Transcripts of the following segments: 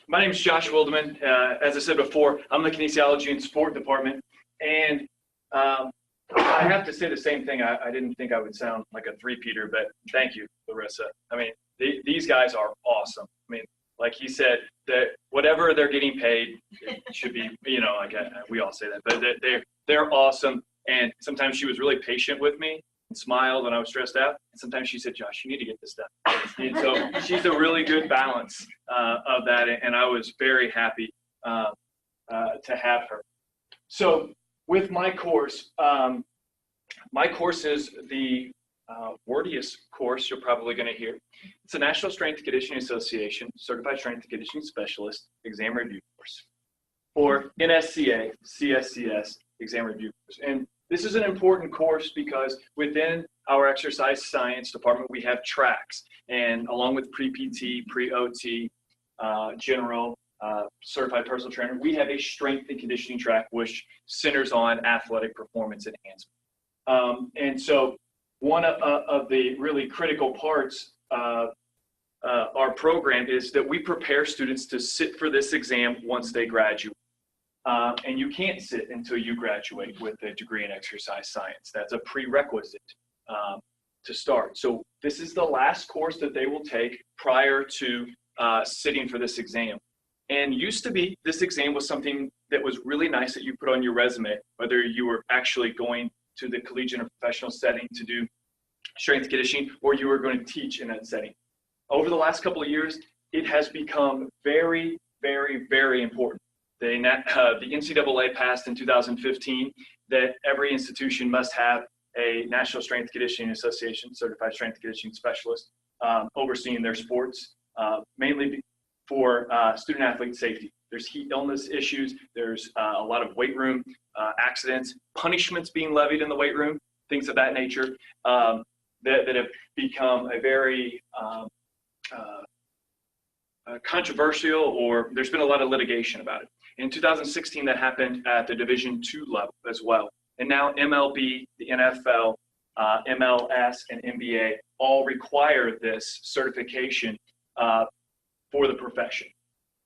My name is Josh Wildeman. As I said before, I'm the kinesiology and sport department. And I have to say the same thing. I didn't think I would sound like a three-peater, but thank you, Larissa. I mean, these guys are awesome. I mean, like he said, that whatever they're getting paid, it should be, you know, like we all say that, but they're awesome. And sometimes she was really patient with me and smiled when I was stressed out. And sometimes she said, Josh, you need to get this done. And so she's a really good balance of that. And I was very happy to have her. So with my course is the wordiest course you're probably going to hear. It's a National Strength and Conditioning Association Certified Strength and Conditioning Specialist Exam Review Course, or NSCA CSCS Exam Review Course. And this is an important course because within our exercise science department, we have tracks, and along with pre-PT, pre-OT, general, certified personal trainer, we have a strength and conditioning track which centers on athletic performance enhancement. And so one of the really critical parts of our program is that we prepare students to sit for this exam once they graduate. And you can't sit until you graduate with a degree in exercise science. That's a prerequisite to start. So this is the last course that they will take prior to sitting for this exam. And used to be, this exam was something that was really nice that you put on your resume, whether you were actually going to the collegiate or professional setting to do strength and conditioning, or you were going to teach in that setting. Over the last couple of years, it has become very, very, very important. The NCAA passed in 2015 that every institution must have a National Strength and Conditioning Association Certified Strength and Conditioning Specialist overseeing their sports, mainly for student athlete safety. There's heat illness issues. There's a lot of weight room accidents, punishments being levied in the weight room, things of that nature that have become a very controversial, or there's been a lot of litigation about it. In 2016, that happened at the Division II level as well. And now MLB, the NFL, MLS, and NBA all require this certification for the profession.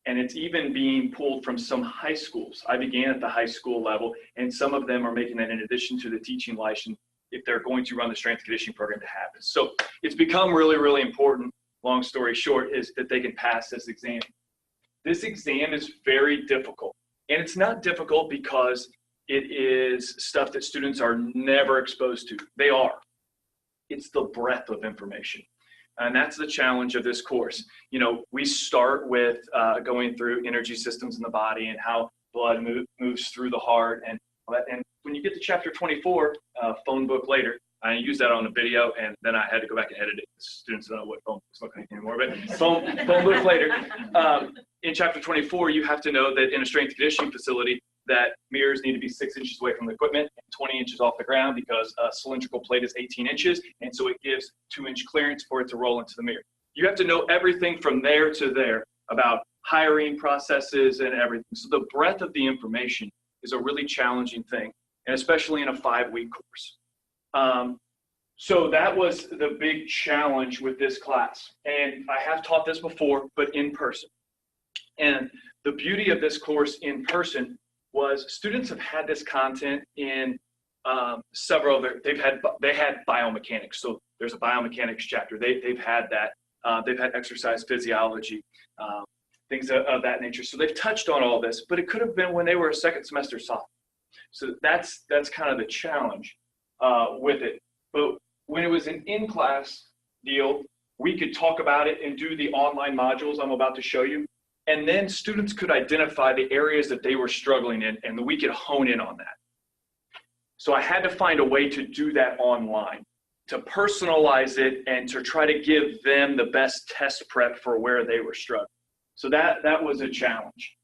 And it's even being pulled from some high schools. I began at the high school level, and some of them are making that in addition to the teaching license if they're going to run the strength and conditioning program to have this. So it's become really, really important. Long story short is that they can pass this exam. This exam is very difficult. And it's not difficult because it is stuff that students are never exposed to. They are. It's the breadth of information. And that's the challenge of this course. You know, we start with going through energy systems in the body and how blood moves through the heart. And when you get to chapter 24, phone book later, I used that on a video, and then I had to go back and edit it. Students don't know what phone books look like anymore, but phone book later. In chapter 24, you have to know that in a strength and conditioning facility, that mirrors need to be 6 inches away from the equipment and 20 inches off the ground because a cylindrical plate is 18 inches, and so it gives 2-inch clearance for it to roll into the mirror. You have to know everything from there to there about hiring processes and everything. So the breadth of the information is a really challenging thing, and especially in a 5-week course. So that was the big challenge with this class. And I have taught this before, but in person. And the beauty of this course in person was students have had this content in several of they had biomechanics. So there's a biomechanics chapter. They've had that. They've had exercise physiology, things of that nature. So they've touched on all this, but it could have been when they were a second semester sophomore. So that's kind of the challenge with it. But when it was an in-class deal, we could talk about it and do the online modules I'm about to show you. And then students could identify the areas that they were struggling in, and we could hone in on that. So I had to find a way to do that online, to personalize it and to try to give them the best test prep for where they were struggling. So that was a challenge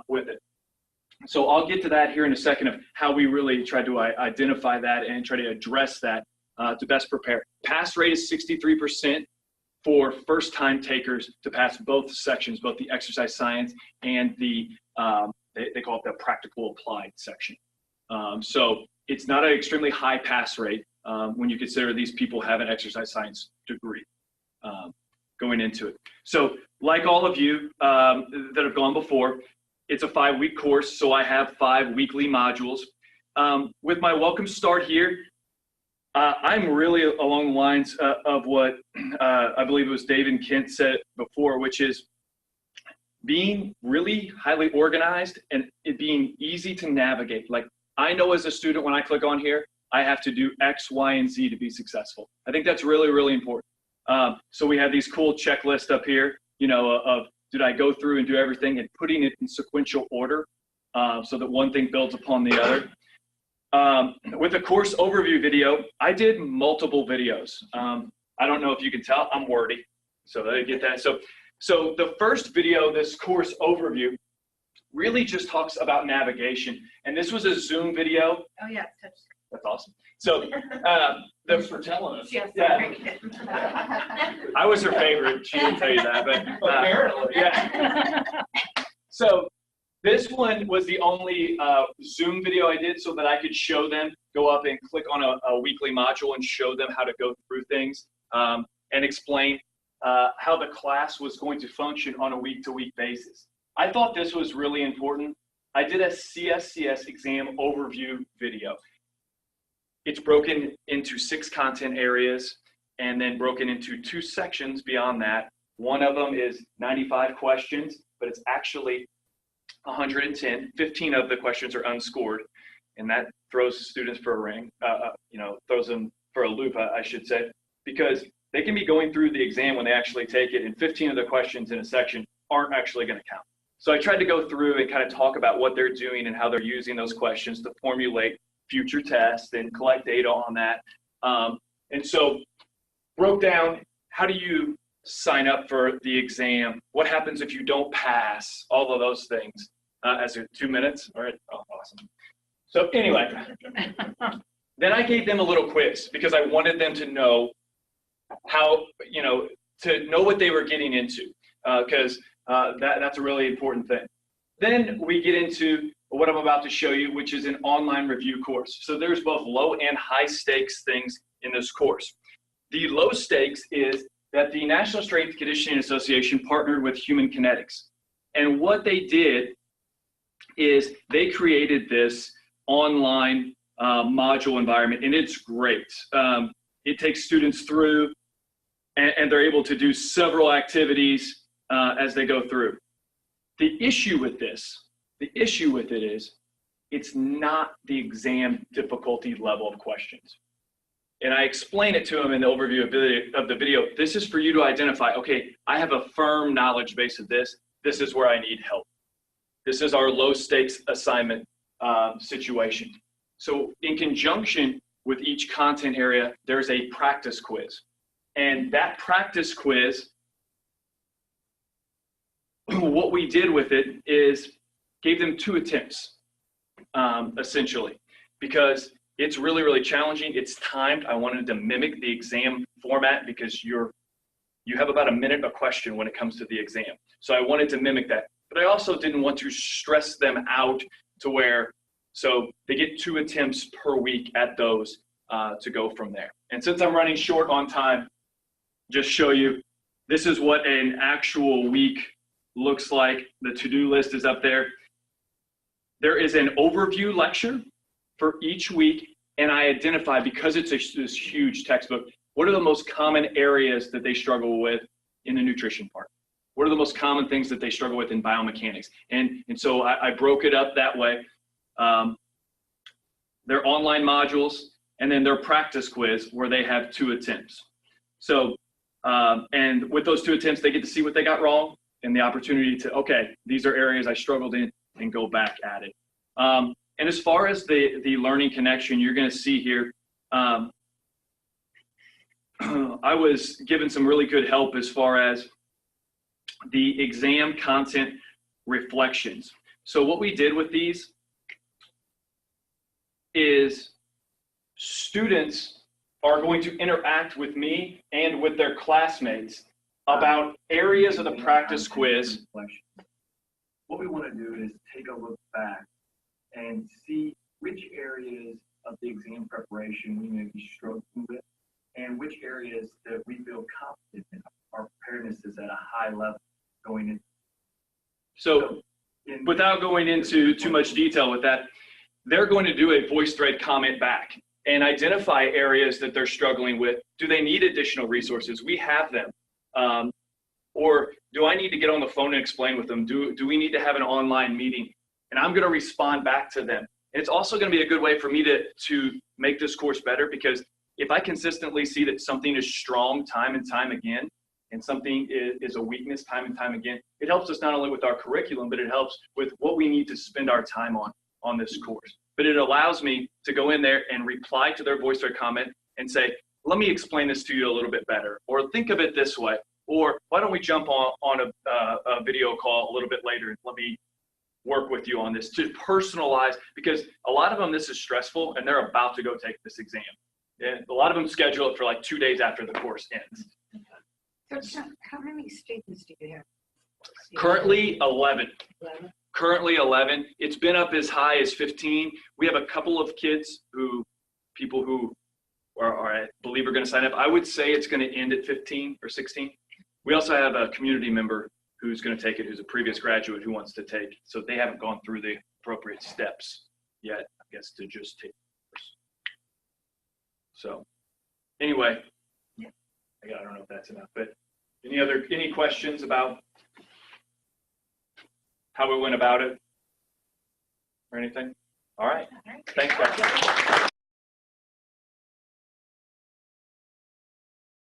with it. So I'll get to that here in a second of how we really try to identify that and try to address that to best prepare. Pass rate is 63% for first-time takers to pass both sections, both the exercise science and the, they call it the practical applied section. So it's not an extremely high pass rate when you consider these people have an exercise science degree going into it. So like all of you that have gone before, it's a 5-week course, so I have 5 weekly modules. With my welcome start here, I'm really along the lines of what I believe it was Dave and Kent said before, which is being really highly organized and it being easy to navigate. Like, I know as a student, when I click on here, I have to do X, Y, and Z to be successful. I think that's really, really important. So we have these cool checklists up here, you know, of did I go through and do everything, and putting it in sequential order so that one thing builds upon the other. With the course overview video, I did multiple videos. I don't know if you can tell, I'm wordy, so I get that. So the first video, this course overview, really just talks about navigation. And this was a Zoom video. Oh yeah, touch screen. That's awesome. So thanks for telling us. Yes, yeah. I was her favorite. She didn't tell you that, but apparently. Yeah. So this one was the only Zoom video I did so that I could show them, go up and click on a weekly module and show them how to go through things and explain how the class was going to function on a week-to-week basis. I thought this was really important. I did a CSCS exam overview video. It's broken into 6 content areas and then broken into 2 sections beyond that. One of them is 95 questions, but it's actually 110. 15 of the questions are unscored, and that throws the students for a ring, you know, throws them for a loop, I should say, because they can be going through the exam when they actually take it, and 15 of the questions in a section aren't actually going to count. So I tried to go through and kind of talk about what they're doing and how they're using those questions to formulate future tests and collect data on that. And so broke down, how do you sign up for the exam? What happens if you don't pass? All of those things. As a 2 minutes, all right, oh, awesome. So anyway, then I gave them a little quiz because I wanted them to know how, you know, to know what they were getting into, because that's a really important thing. Then we get into what I'm about to show you, which is an online review course. So there's both low and high stakes things in this course. The low stakes is that the National Strength and Conditioning Association partnered with Human Kinetics. And what they did is they created this online module environment, and it's great. It takes students through, and they're able to do several activities as they go through. The issue with it is, it's not the exam difficulty level of questions. And I explain it to them in the overview of the video. This is for you to identify, okay, I have a firm knowledge base of this. This is where I need help. This is our low stakes assignment situation. So in conjunction with each content area, there's a practice quiz. And that practice quiz, what we did with it is gave them 2 attempts, essentially, because it's really, really challenging. It's timed. I wanted to mimic the exam format because you have about a minute a question when it comes to the exam. So I wanted to mimic that. But I also didn't want to stress them out to where, so they get 2 attempts per week at those to go from there. And since I'm running short on time, just show you, this is what an actual week looks like. The to-do list is up there. There is an overview lecture for each week, and I identify, because it's this huge textbook, what are the most common areas that they struggle with in the nutrition part? What are the most common things that they struggle with in biomechanics? And so I broke it up that way. Their online modules, and then their practice quiz where they have 2 attempts. So, and with those 2 attempts, they get to see what they got wrong and the opportunity to, okay, these are areas I struggled in, and go back at it. And as far as the learning connection, you're going to see here, I was given some really good help as far as the exam content reflections. So what we did with these is students are going to interact with me and with their classmates about areas of the practice quiz. What we want to do is take a look back and see which areas of the exam preparation we may be struggling with, and which areas that we feel confident in. Our preparedness is at a high level. So without going into too much detail with that, they're going to do a voice thread comment back and identify areas that they're struggling with. Do they need additional resources? We have them. Or do I need to get on the phone and explain with them? Do we need to have an online meeting? And I'm going to respond back to them. And it's also going to be a good way for me to make this course better, because if I consistently see that something is strong time and time again, and something is a weakness time and time again, it helps us not only with our curriculum, but it helps with what we need to spend our time on this course. But it allows me to go in there and reply to their voice thread comment and say, let me explain this to you a little bit better, or think of it this way, or why don't we jump on a video call a little bit later and let me work with you on this, to personalize, because a lot of them, this is stressful and they're about to go take this exam. And a lot of them schedule it for like 2 days after the course ends. So how many students do you have? Currently 11. 11? Currently 11. It's been up as high as 15. We have a couple of people who I believe are going to sign up. I would say it's going to end at 15 or 16. We also have a community member who's going to take it, who's a previous graduate who wants to take. So they haven't gone through the appropriate steps yet, I guess, to just take the course. So anyway, I don't know if that's enough, but any questions about how we went about it or anything? All right. Thanks, guys.